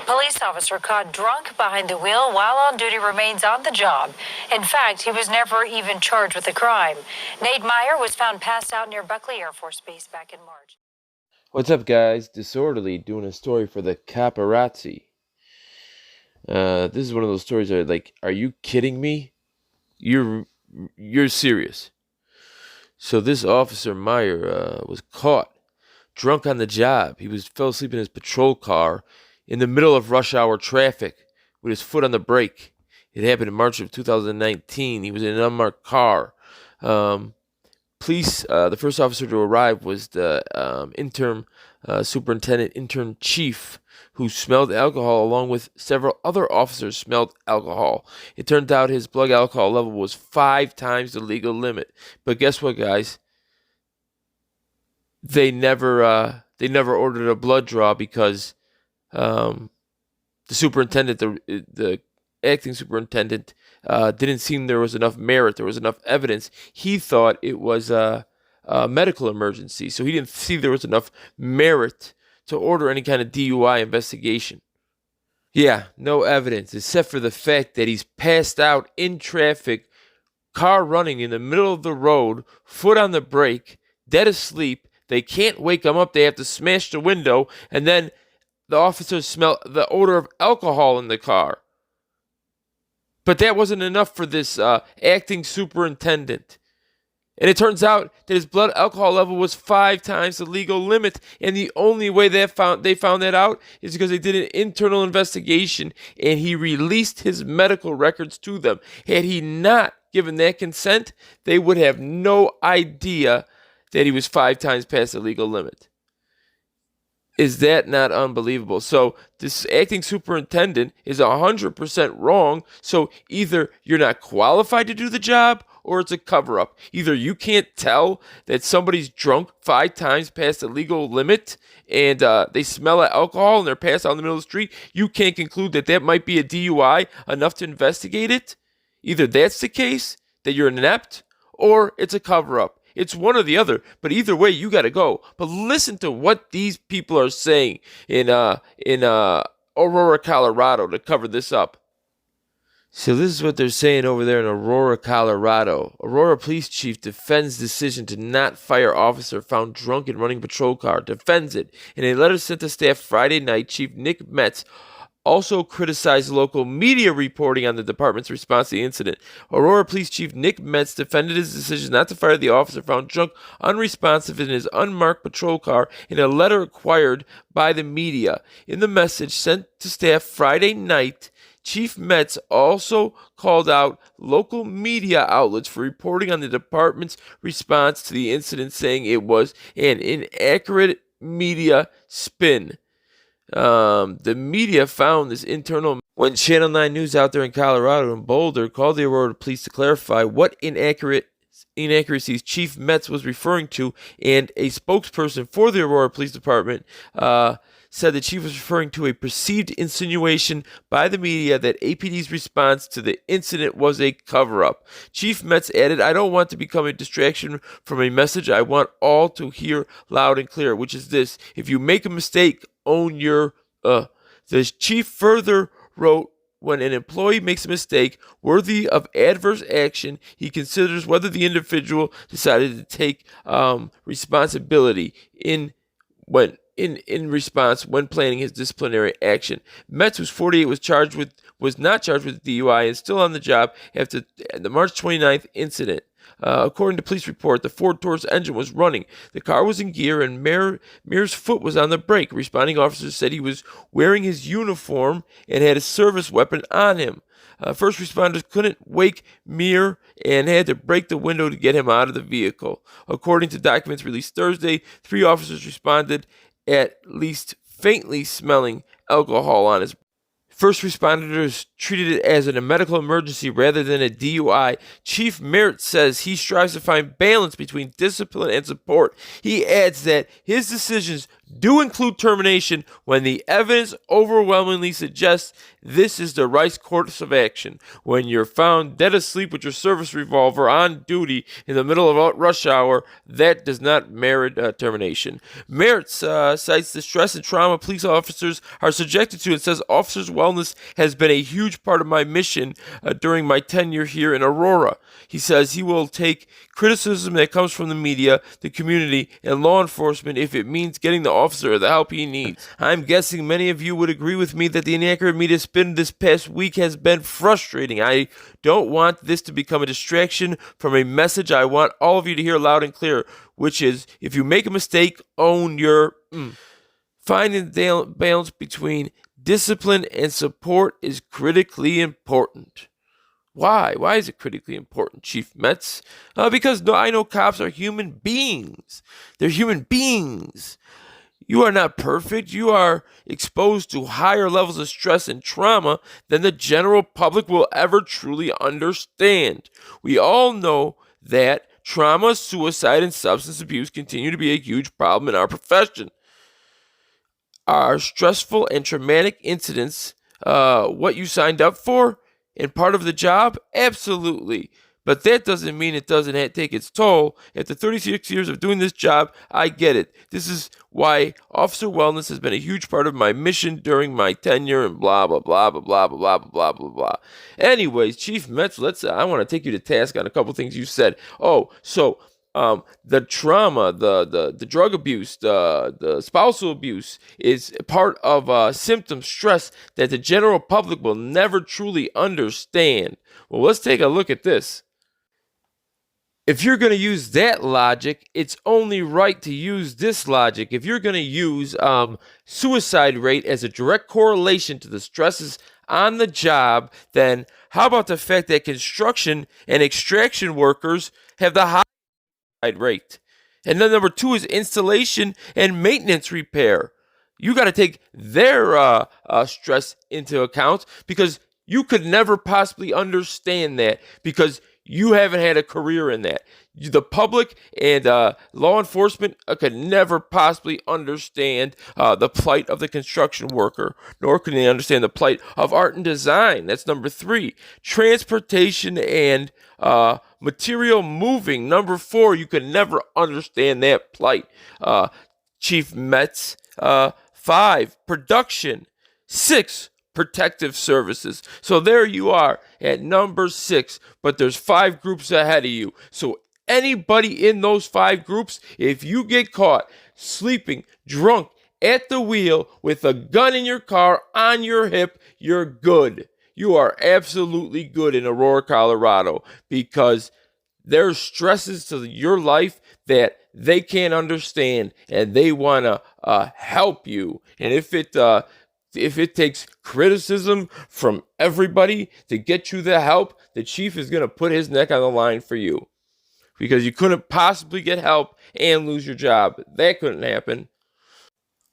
Police officer caught drunk behind the wheel while on duty remains on the job. In fact, he was never even charged with the crime. Nate Meyer was found passed out near Buckley Air Force Base back in March. What's up, guys? Disorderly doing a story for the Cop-Arazzi. This is one of those stories that are like, are you kidding me? You're serious. So this Officer Meyer was caught drunk on the job. He fell asleep in his patrol car in the middle of rush hour traffic with his foot on the brake. It happened in March of 2019. He was in an unmarked car. Police, the first officer to arrive was the interim superintendent, intern chief, who smelled alcohol along with several other officers smelled alcohol. It turned out his blood alcohol level was 5 times the legal limit. But guess what, guys? They never ordered a blood draw because the superintendent, the acting superintendent, didn't seem there was enough merit, there was enough evidence. He thought it was a medical emergency, so he didn't see there was enough merit to order any kind of DUI investigation. Yeah, no evidence, except for the fact that he's passed out in traffic, car running in the middle of the road, foot on the brake, dead asleep. They can't wake him up. They have to smash the window, and then the officers smell the odor of alcohol in the car. But that wasn't enough for this acting superintendent. And it turns out that his blood alcohol level was 5 times the legal limit. And the only way they found that out is because they did an internal investigation and he released his medical records to them. Had he not given that consent, they would have no idea that he was 5 times past the legal limit. Is that not unbelievable? So this acting superintendent is 100% wrong. So either you're not qualified to do the job or it's a cover-up. Either you can't tell that somebody's drunk 5 times past the legal limit and they smell of alcohol and they're passed out in the middle of the street. You can't conclude that that might be a DUI enough to investigate it. Either that's the case, that you're inept, or it's a cover-up. It's one or the other, but either way, you got to go. But listen to what these people are saying in Aurora, Colorado, to cover this up. So this is what they're saying over there in Aurora, Colorado. Aurora police chief defends decision to not fire officer found drunk and running patrol car. Defends it. In a letter sent to staff Friday night, Chief Nick Metz also criticized local media reporting on the department's response to the incident. Aurora Police Chief Nick Metz defended his decision not to fire the officer found drunk, unresponsive in his unmarked patrol car in a letter acquired by the media. In the message sent to staff Friday night, Chief Metz also called out local media outlets for reporting on the department's response to the incident, saying it was an inaccurate media spin. The media found this internal when Channel 9 News out there in Colorado and Boulder called the Aurora police to clarify what inaccuracies Chief Metz was referring to, and a spokesperson for the Aurora Police Department said the chief was referring to a perceived insinuation by the media that APD's response to the incident was a cover-up. Chief Metz added, "I don't want to become a distraction from a message I want all to hear loud and clear, which is this: if you make a mistake, own your The chief further wrote, when an employee makes a mistake worthy of adverse action, he considers whether the individual decided to take responsibility in response when planning his disciplinary action." Metz, who's 48, was not charged with DUI and still on the job after the March 29th incident. According to police report, the Ford Taurus engine was running. The car was in gear and Mears' foot was on the brake. Responding officers said he was wearing his uniform and had a service weapon on him. First responders couldn't wake Mears and had to break the window to get him out of the vehicle. According to documents released Thursday, 3 officers responded at least faintly smelling alcohol on his. First responders treated it as a medical emergency rather than a DUI. Chief Merritts says he strives to find balance between discipline and support. He adds that his decisions do include termination when the evidence overwhelmingly suggests this is the right course of action. When you're found dead asleep with your service revolver on duty in the middle of rush hour, that does not merit termination. Merritts cites the stress and trauma police officers are subjected to and says officers' wellness has been a huge part of my mission during my tenure here in Aurora. He says he will take criticism that comes from the media, the community, and law enforcement if it means getting the officer the help he needs. I'm guessing many of you would agree with me that the inaccurate media spin this past week has been frustrating. I don't want this to become a distraction from a message I want all of you to hear loud and clear, which is, if you make a mistake, own your Finding the balance between discipline and support is critically important. Why? Why is it critically important, Chief Metz? Because I know cops are human beings. They're human beings. You are not perfect. You are exposed to higher levels of stress and trauma than the general public will ever truly understand. We all know that trauma, suicide, and substance abuse continue to be a huge problem in our profession. Are stressful and traumatic incidents what you signed up for and part of the job? Absolutely. But that doesn't mean it doesn't take its toll. After 36 years of doing this job, I get it. This is why officer wellness has been a huge part of my mission during my tenure and blah, blah, blah, blah, blah, blah, blah, blah, blah, blah. Anyways, Chief Metz, I want to take you to task on a couple things you said. The trauma, the drug abuse, the spousal abuse is part of symptom stress that the general public will never truly understand. Well, let's take a look at this. If you're going to use that logic, it's only right to use this logic. If you're going to use suicide rate as a direct correlation to the stresses on the job, then how about the fact that construction and extraction workers have the highest rate? And then number 2 is installation and maintenance repair. You got to take their stress into account, because you could never possibly understand that, because you haven't had a career in that. The public and law enforcement could never possibly understand the plight of the construction worker, nor can they understand the plight of art and design. That's number 3. Transportation and material moving. Number 4, you could never understand that plight, Chief Metz. 5, production. 6, protective services. So there you are at number 6, but there's 5 groups ahead of you. So anybody in those 5 groups, if you get caught sleeping, drunk, at the wheel with a gun in your car on your hip, you're good. You are absolutely good in Aurora, Colorado, because there's stresses to your life that they can't understand, and they want to help you. And if it takes criticism from everybody to get you the help, the chief is going to put his neck on the line for you, because you couldn't possibly get help and lose your job. That couldn't happen.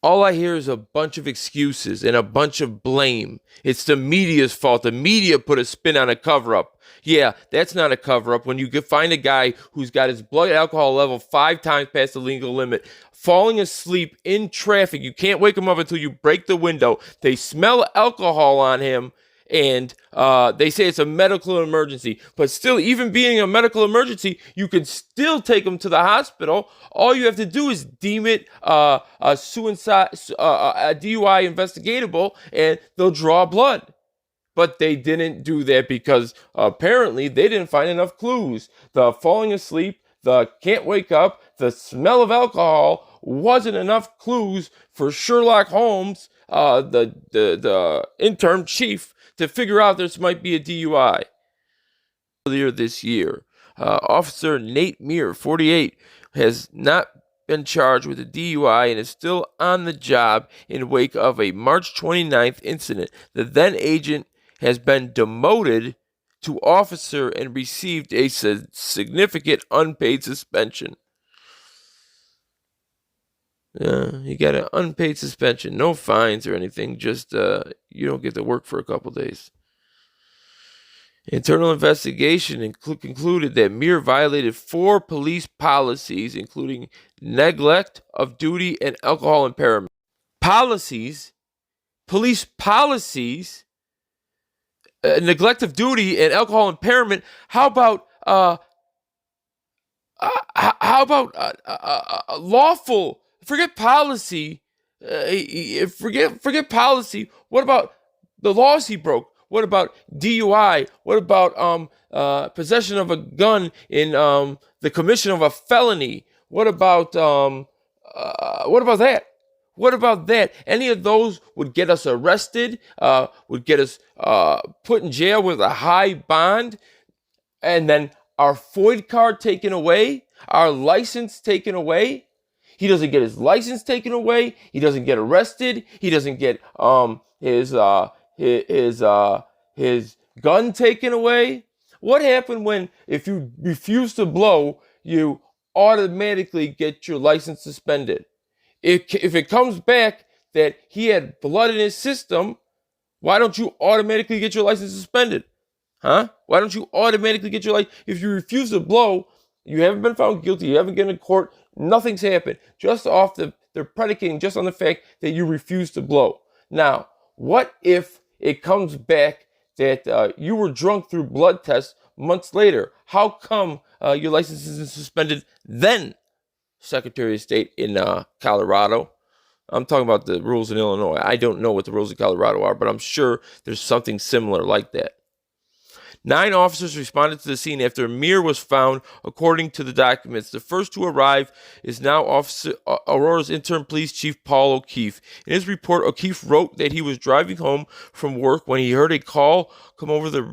All I hear is a bunch of excuses and a bunch of blame. It's the media's fault. The media put a spin on a cover-up. Yeah, that's not a cover-up. When you can find a guy who's got his blood alcohol level 5 times past the legal limit, falling asleep in traffic, you can't wake him up until you break the window. They smell alcohol on him, and they say it's a medical emergency. But still, even being a medical emergency, you can still take him to the hospital. All you have to do is deem it a suicide, a DUI investigatable, and they'll draw blood. But they didn't do that because apparently they didn't find enough clues. The falling asleep, the can't wake up, the smell of alcohol wasn't enough clues for Sherlock Holmes, the interim chief, to figure out this might be a DUI. Earlier this year, Officer Nate Meir, 48, has not been charged with a DUI and is still on the job in wake of a March 29th incident. The then agent has been demoted to officer and received a significant unpaid suspension. He got an unpaid suspension, no fines or anything, just you don't get to work for a couple days. Internal investigation concluded that Mir violated 4 police policies, including neglect of duty and alcohol impairment. Police policies, neglect of duty and alcohol impairment. How about lawful? Forget policy. Forget policy. What about the laws he broke? What about DUI? What about possession of a gun in the commission of a felony? What about that? What about that? Any of those would get us arrested, would get us put in jail with a high bond, and then our FOID card taken away, our license taken away. He doesn't get his license taken away. He doesn't get arrested. He doesn't get his gun taken away. What happened when, if you refuse to blow, you automatically get your license suspended? If it comes back that he had blood in his system, why don't you automatically get your license suspended? Huh? Why don't you automatically get your license? If you refuse to blow, you haven't been found guilty, you haven't gotten in court, nothing's happened. They're predicating just on the fact that you refuse to blow. Now, what if it comes back that you were drunk through blood tests months later? How come your license isn't suspended then? Secretary of State in Colorado. I'm talking about the rules in Illinois. I don't know what the rules in Colorado are, but I'm sure there's something similar like that. 9 officers responded to the scene after Mir was found, according to the documents. The first to arrive is now Officer Aurora's interim police chief, Paul O'Keefe. In his report, O'Keefe wrote that he was driving home from work when he heard a call come over the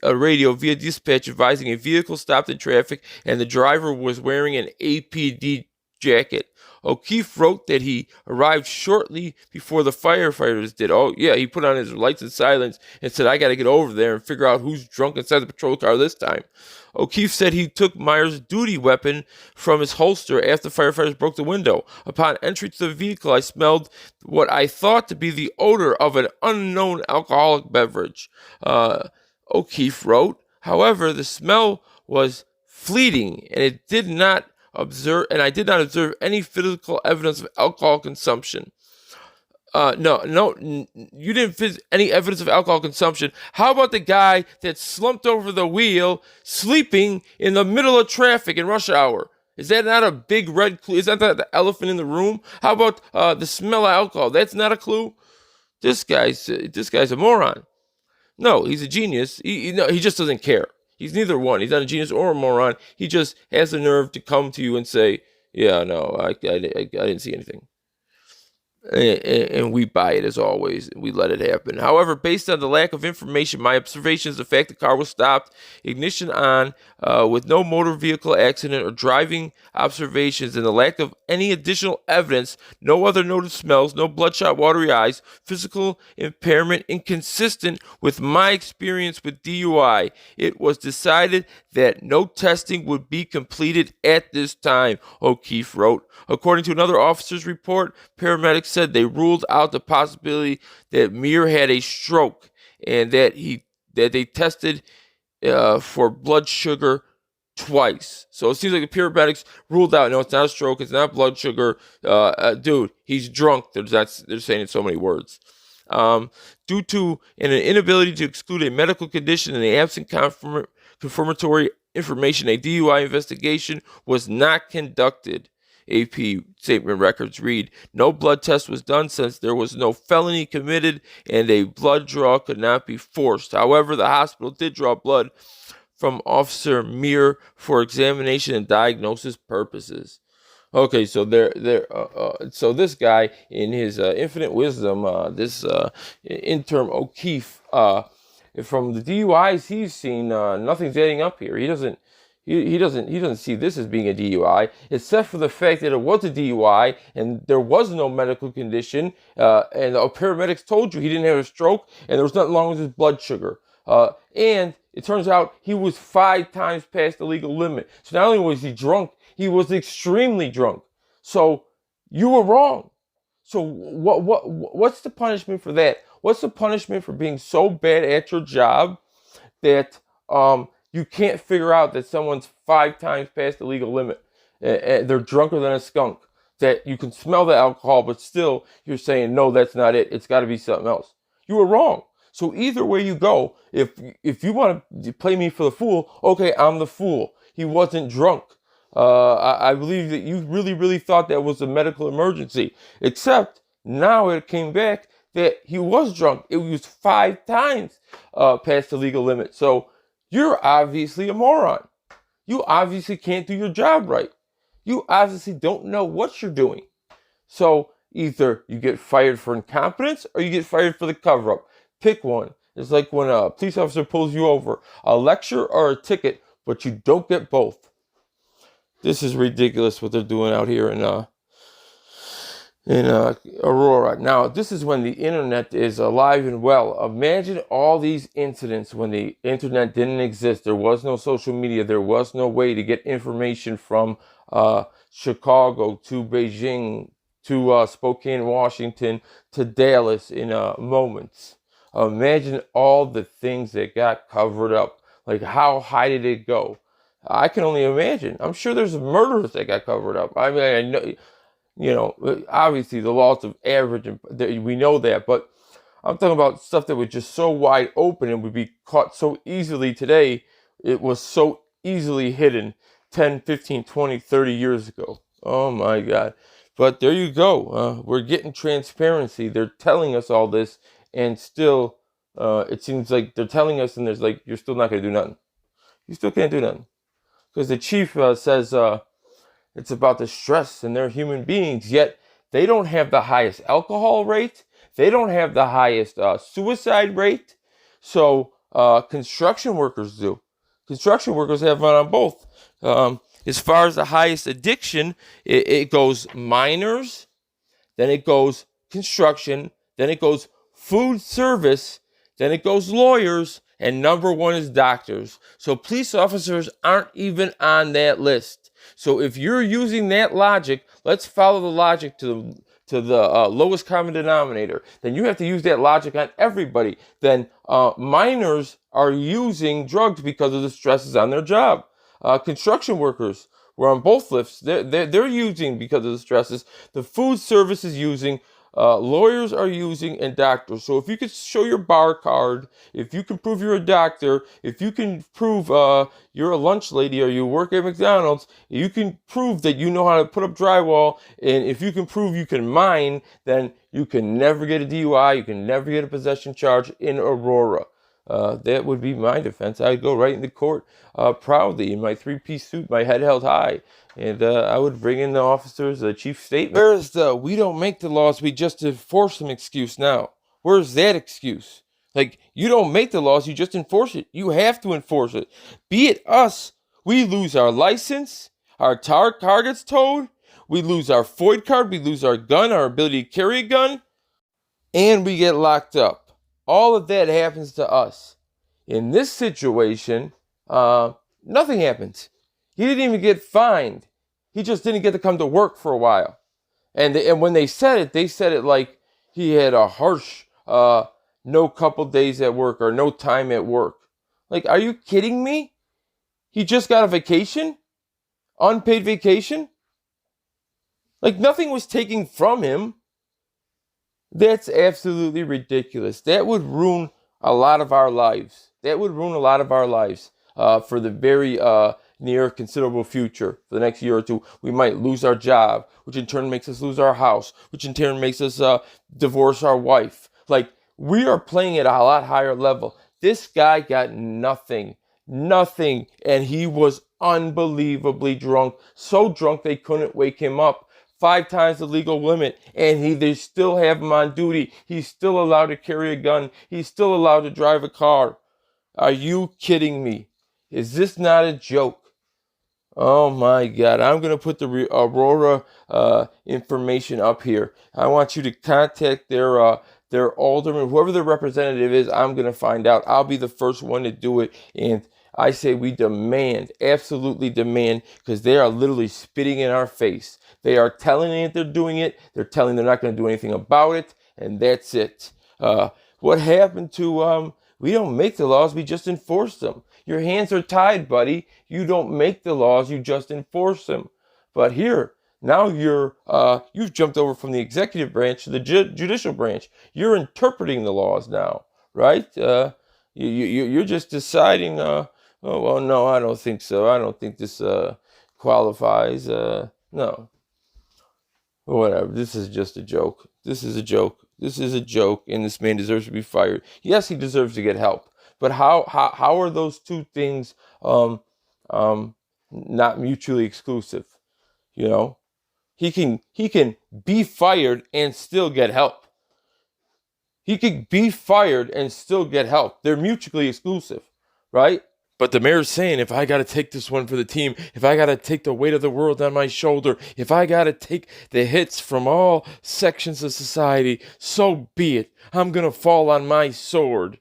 radio via dispatch advising a vehicle stopped in traffic and the driver was wearing an APD jacket. O'Keefe wrote that he arrived shortly before the firefighters did. Oh, yeah, he put on his lights and silence and said, I got to get over there and figure out who's drunk inside the patrol car this time. O'Keefe said he took Meyer's duty weapon from his holster after firefighters broke the window. Upon entry to the vehicle, I smelled what I thought to be the odor of an unknown alcoholic beverage. O'Keefe wrote, however, the smell was fleeting and I did not observe any physical evidence of alcohol consumption. You didn't find any evidence of alcohol consumption. How about the guy that slumped over the wheel, sleeping in the middle of traffic in rush hour? Is that not a big red clue? Is that the elephant in the room? How about the smell of alcohol? That's not a clue. This guy's a moron. No, he's a genius. He just doesn't care. He's neither one. He's not a genius or a moron. He just has the nerve to come to you and say, yeah, no, I didn't see anything. And we buy it as always. We let it happen. However, based on the lack of information, my observations, the fact the car was stopped, ignition on, with no motor vehicle accident or driving observations, and the lack of any additional evidence, no other noted smells, no bloodshot, watery eyes, physical impairment inconsistent with my experience with DUI, it was decided that no testing would be completed at this time, O'Keefe wrote. According to another officer's report, paramedics said they ruled out the possibility that Mir had a stroke and that they tested for blood sugar twice. So it seems like the paramedics ruled out, no, it's not a stroke, it's not blood sugar. Dude, he's drunk. They're saying in so many words. Due to an inability to exclude a medical condition and the absent confirmatory information, a DUI investigation was not conducted. AP statement records read, no blood test was done since there was no felony committed and a blood draw could not be forced. However, the hospital did draw blood from Officer Mir for examination and diagnosis purposes. Okay, so so this guy, in his infinite wisdom, this interim O'Keefe, from the DUIs he's seen, nothing's adding up here. He doesn't see this as being a DUI, except for the fact that it was a DUI and there was no medical condition, and the paramedics told you he didn't have a stroke and there was nothing wrong with his blood sugar. And it turns out he was 5 times past the legal limit. So not only was he drunk, he was extremely drunk. So you were wrong. So what's the punishment for that? What's the punishment for being so bad at your job that You can't figure out that someone's 5 times past the legal limit. They're drunker than a skunk. That you can smell the alcohol, but still you're saying, no, that's not it. It's got to be something else. You were wrong. So either way you go, if you want to play me for the fool, okay, I'm the fool. He wasn't drunk. I believe that you really, really thought that was a medical emergency. Except now it came back that he was drunk. It was 5 times past the legal limit. So you're obviously a moron. You obviously can't do your job right. You obviously don't know what you're doing. So either you get fired for incompetence or you get fired for the cover-up. Pick one. It's like when a police officer pulls you over, a lecture or a ticket, but you don't get both. This is ridiculous what they're doing out here in Aurora. Now, this is when the internet is alive and well. Imagine all these incidents when the internet didn't exist. There was no social media. There was no way to get information from Chicago to Beijing to Spokane, Washington to Dallas in moments. Imagine all the things that got covered up. Like, how high did it go? I can only imagine. I'm sure there's murders that got covered up. I mean, I know, obviously the laws of average, we know that, but I'm talking about stuff that was just so wide open and would be caught so easily today. It was so easily hidden 10, 15, 20, 30 years ago. Oh my God. But there you go. We're getting transparency. They're telling us all this, and still, it seems like they're telling us, and there's like, you're still not going to do nothing. You still can't do nothing. Because the chief says it's about the stress, and they're human beings, yet they don't have the highest alcohol rate. They don't have the highest suicide rate. So construction workers do. Construction workers have run on both. As far as the highest addiction, it goes minors, then it goes construction, then it goes food service, then it goes lawyers, and number one is doctors. So police officers aren't even on that list. So if you're using that logic, let's follow the logic to the lowest common denominator. Then you have to use that logic on everybody. Then minors are using drugs because of the stresses on their job. Construction workers were on both lists. They're using because of the stresses. The food service is using. Lawyers are using, and doctors. So if you could show your bar card, if you can prove you're a doctor, if you can prove you're a lunch lady or you work at McDonald's, you can prove that you know how to put up drywall, and if you can prove you can mine, then you can never get a DUI, you can never get a possession charge in Aurora. That would be my defense. I'd go right into court proudly in my 3-piece suit, my head held high. And I would bring in the officers, the chief statement. Where's the, we don't make the laws, we just enforce them excuse now? Where's that excuse? Like, you don't make the laws, you just enforce it. You have to enforce it. Be it us, we lose our license, our car gets towed, we lose our FOID card, we lose our gun, our ability to carry a gun, and we get locked up. All of that happens to us. In this situation, nothing happens. He didn't even get fined. He just didn't get to come to work for a while. And when they said it like he had a harsh no couple days at work or no time at work. Like, are you kidding me? He just got a vacation? Unpaid vacation? Like, nothing was taken from him. That's absolutely ridiculous. That would ruin a lot of our lives. That would ruin a lot of our lives for the very near considerable future. For the next year or two, we might lose our job, which in turn makes us lose our house, which in turn makes us divorce our wife. Like, we are playing at a lot higher level. This guy got nothing, and he was unbelievably drunk. So drunk they couldn't wake him up. 5 times the legal limit, and they still have him on duty. He's still allowed to carry a gun. He's still allowed to drive a car. Are you kidding me? Is this not a joke? Oh my God. I'm going to put the Aurora information up here. I want you to contact their alderman, whoever their representative is. I'm going to find out. I'll be the first one to do it. And I say we demand, absolutely demand, because they are literally spitting in our face. They are telling me that they're doing it. They're telling they're not going to do anything about it. And that's it. What happened to We don't make the laws, we just enforce them. Your hands are tied, buddy. You don't make the laws, you just enforce them. But here, now you've jumped over from the executive branch to the judicial branch. You're interpreting the laws now, right? You're just deciding, oh, well, no, I don't think so. I don't think this qualifies. No. Whatever. This is just a joke. This is a joke. This is a joke, and this man deserves to be fired. Yes, he deserves to get help. But how are those two things not mutually exclusive? You know, he can be fired and still get help. He could be fired and still get help. They're mutually exclusive, right? But the mayor's saying, if I got to take this one for the team, if I got to take the weight of the world on my shoulder, if I got to take the hits from all sections of society, so be it. I'm going to fall on my sword.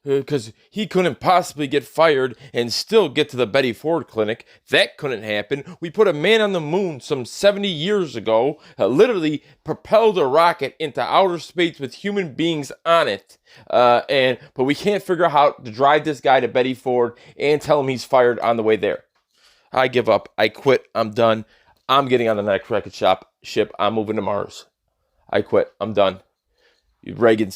Because he couldn't possibly get fired and still get to the Betty Ford clinic. That couldn't happen. We put a man on the moon some 70 years ago, literally propelled a rocket into outer space with human beings on it. But we can't figure out how to drive this guy to Betty Ford and tell him he's fired on the way there. I give up. I quit. I'm done. I'm getting on the next rocket ship. I'm moving to Mars. I quit. I'm done. Reagan's